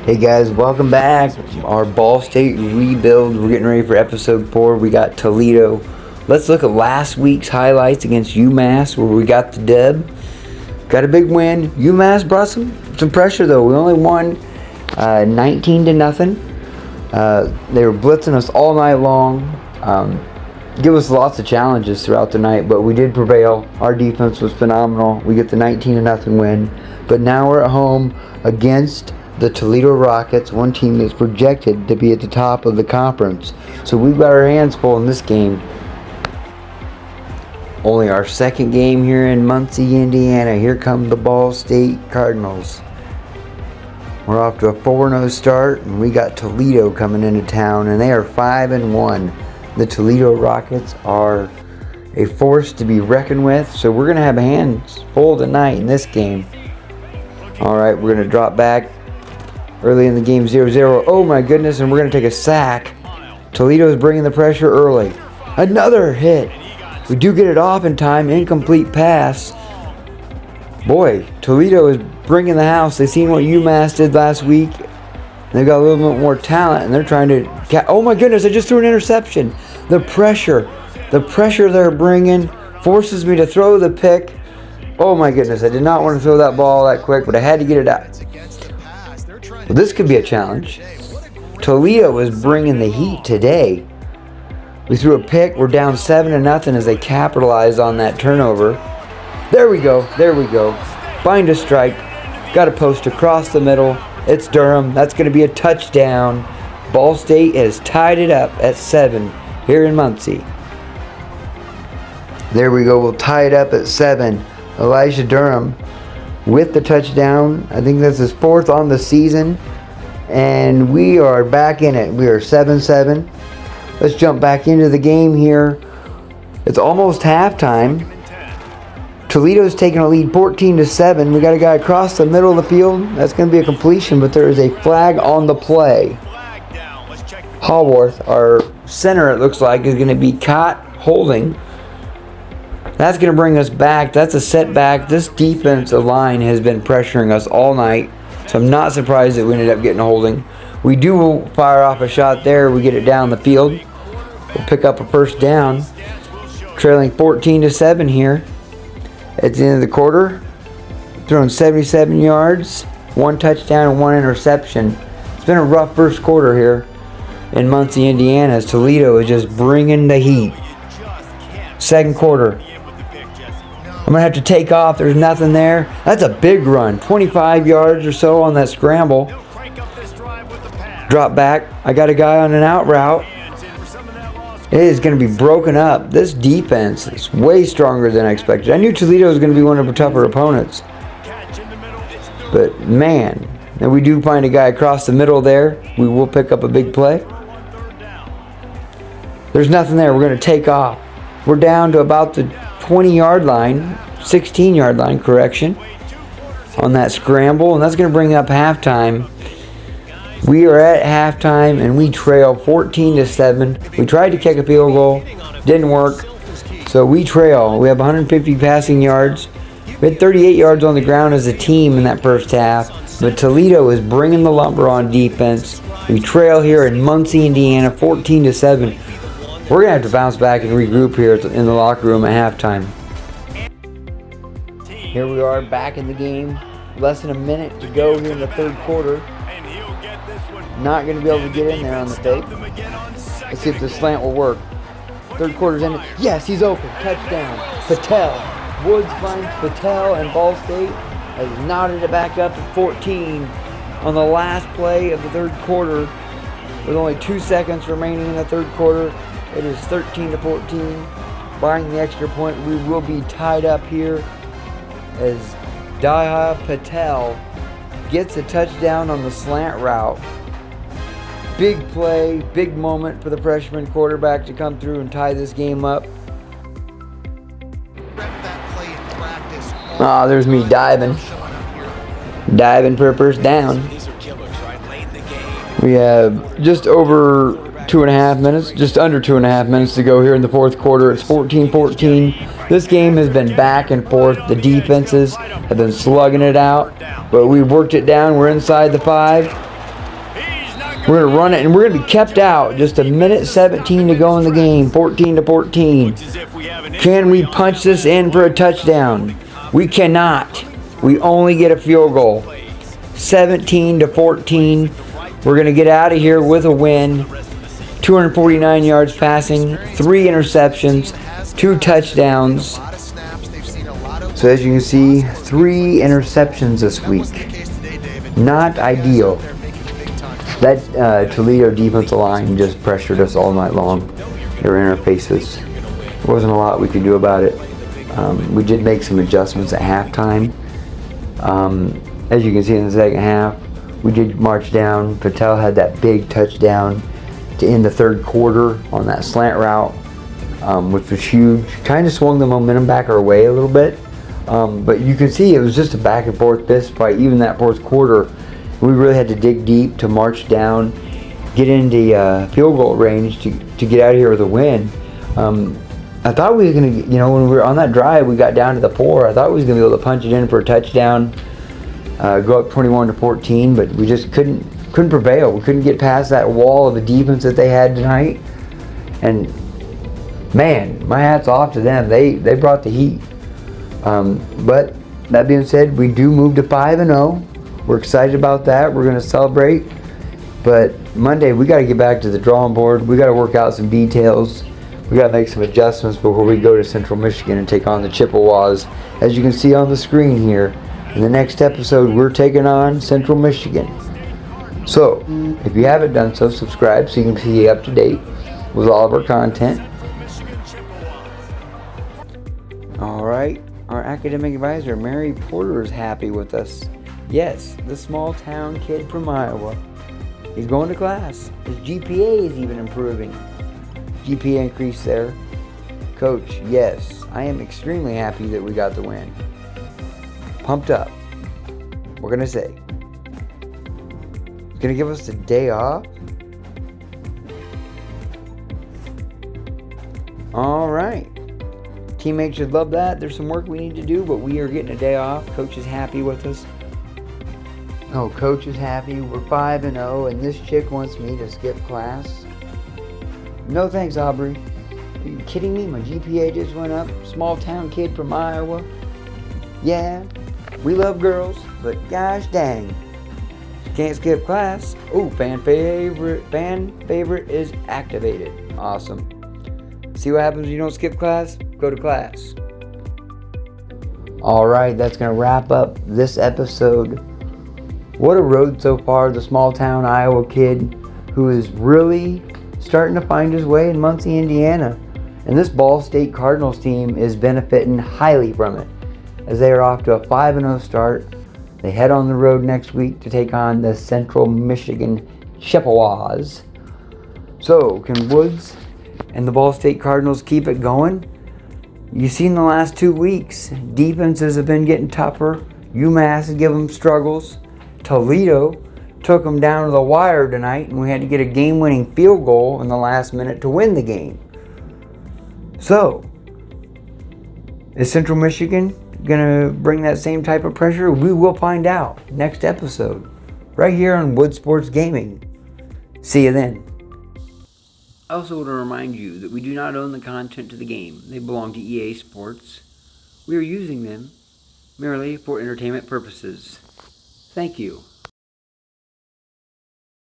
Hey guys, welcome back. Our Ball State rebuild. We're getting ready for episode 4. We got Toledo. Let's look at last week's highlights against UMass where we got the dub. Got a big win. UMass brought some pressure though. We only won 19-0. They were blitzing us all night long. Give us lots of challenges throughout the night, but we did prevail. Our defense was phenomenal. We get the 19-0 win. But now we're at home against the Toledo Rockets, one team that's projected to be at the top of the conference. So we've got our hands full in this game. Only our second game here in Muncie, Indiana. Here come the Ball State Cardinals. We're off to a 4-0 start, and we got Toledo coming into town, and they are 5-1. The Toledo Rockets are a force to be reckoned with, so we're going to have hands full tonight in this game. Alright, we're going to drop back. Early in the game, 0-0. Oh my goodness, and we're going to take a sack. Toledo is bringing the pressure early. Another hit. We do get it off in time. Incomplete pass. Boy, Toledo is bringing the house. They've seen what UMass did last week. They've got a little bit more talent, and they're trying to... Oh my goodness, I just threw an interception. The pressure they're bringing forces me to throw the pick. Oh my goodness, I did not want to throw that ball that quick, but I had to get it out. Well, this could be a challenge. Toledo is bringing the heat today. We threw a pick. We're down 7-0 as they capitalize on that turnover. There we go. Find a strike. Got a post across the middle. It's Durham. That's going to be a touchdown. Ball State has tied it up at 7 here in Muncie. There we go. We'll tie it up at 7. Elijah Durham with the touchdown. I think this is 4th on the season. And we are back in it. We are 7-7. Let's jump back into the game here. It's almost halftime. Toledo's taking a lead 14-7. We got a guy across the middle of the field. That's going to be a completion, but there is a flag on the play. Haworth, our center, it looks like, is going to be caught holding. That's going to bring us back. That's a setback. This defensive line has been pressuring us all night, so I'm not surprised that we ended up getting a holding. We do fire off a shot there. We get it down the field. We'll pick up a first down. Trailing 14-7 here at the end of the quarter. Throwing 77 yards, 1 touchdown and 1 interception. It's been a rough first quarter here in Muncie, Indiana, as Toledo is just bringing the heat. Second quarter. I'm going to have to take off. There's nothing there. That's a big run. 25 yards or so on that scramble. Drop back. I got a guy on an out route. It is going to be broken up. This defense is way stronger than I expected. I knew Toledo was going to be one of our tougher opponents. But man, and we do find a guy across the middle there. We will pick up a big play. There's nothing there. We're going to take off. We're down to about the 20-yard line, 16-yard line, correction, on that scramble, and that's going to bring up halftime. We are at halftime, and we trail 14-7. We tried to kick a field goal, didn't work, so we trail. We have 150 passing yards. We had 38 yards on the ground as a team in that first half, but Toledo is bringing the lumber on defense. We trail here in Muncie, Indiana, 14-7. We're going to have to bounce back and regroup here in the locker room at halftime. Here we are back in the game. Less than a minute to go here in the third quarter. Not going to be able to get in there on the fake. Let's see if the slant will work. Third quarter's ended. Yes, he's open. Touchdown. Patel. Woods finds Patel, and Ball State has knotted it back up to 14 on the last play of the third quarter. With only 2 seconds remaining in the third quarter, it is 13-14. Barring the extra point, we will be tied up here as Daha Patel gets a touchdown on the slant route. Big play, big moment for the freshman quarterback to come through and tie this game up. There's me diving for a first down. We have just over 2.5 minutes, just under 2.5 minutes to go here in the fourth quarter. It's 14-14. This game has been back and forth. The defenses have been slugging it out, but we worked it down. We're inside the 5. We're going to run it, and we're going to be kept out. Just a minute 17 to go in the game, 14-14. Can we punch this in for a touchdown? We cannot. We only get a field goal. 17-14. We're going to get out of here with a win. 249 yards passing, 3 interceptions, 2 touchdowns. So as you can see, 3 interceptions this week. Not ideal. That Toledo defensive line just pressured us all night long. They were in our faces. There wasn't a lot we could do about it. We did make some adjustments at halftime. As you can see in the second half, we did march down. Patel had that big touchdown to end the third quarter on that slant route, which was huge. Kind of swung the momentum back our way a little bit. But you can see it was just a back and forth fist fight. Even that fourth quarter, we really had to dig deep to march down, get into field goal range to get out of here with a win. I thought we were going to, when we were on that drive, we got down to the 4. I thought we was going to be able to punch it in for a touchdown, go up 21-14, but we just couldn't prevail. We couldn't get past that wall of the defense that they had tonight. And man, my hat's off to them. They brought the heat. But that being said, we do move to 5-0. We're excited about that. We're going to celebrate. But Monday, we got to get back to the drawing board. We got to work out some details. We got to make some adjustments before we go to Central Michigan and take on the Chippewas. As you can see on the screen here, in the next episode, we're taking on Central Michigan. So, if you haven't done so, subscribe so you can be up to date with all of our content. Alright, our academic advisor, Mary Porter, is happy with us. Yes, the small town kid from Iowa. He's going to class. His GPA is even improving. GPA increase there. Coach, yes, I am extremely happy that we got the win. Pumped up. We're going to say. He's going to give us the day off. Alright. Teammates should love that. There's some work we need to do, but we are getting a day off. Coach is happy with us. Oh, Coach is happy. We're 5-0, and this chick wants me to skip class. No thanks, Aubrey. Are you kidding me? My GPA just went up. Small town kid from Iowa. Yeah, we love girls, but gosh dang. Can't skip class. Oh, fan favorite is activated. Awesome. See what happens when you don't skip class? Go to class. Alright, that's going to wrap up this episode. What a road so far. The small town Iowa kid who is really starting to find his way in Muncie, Indiana. And this Ball State Cardinals team is benefiting highly from it, as they are off to a 5-0 start. They head on the road next week to take on the Central Michigan Chippewas. So, can Woods and the Ball State Cardinals keep it going? You've seen the last 2 weeks. Defenses have been getting tougher. UMass has given them struggles. Toledo took them down to the wire tonight, and we had to get a game-winning field goal in the last minute to win the game. So, is Central Michigan going to bring that same type of pressure? We will find out next episode, right here on Wood Sports Gaming. See you then. I also want to remind you that we do not own the content to the game. They belong to EA Sports. We are using them merely for entertainment purposes. Thank you.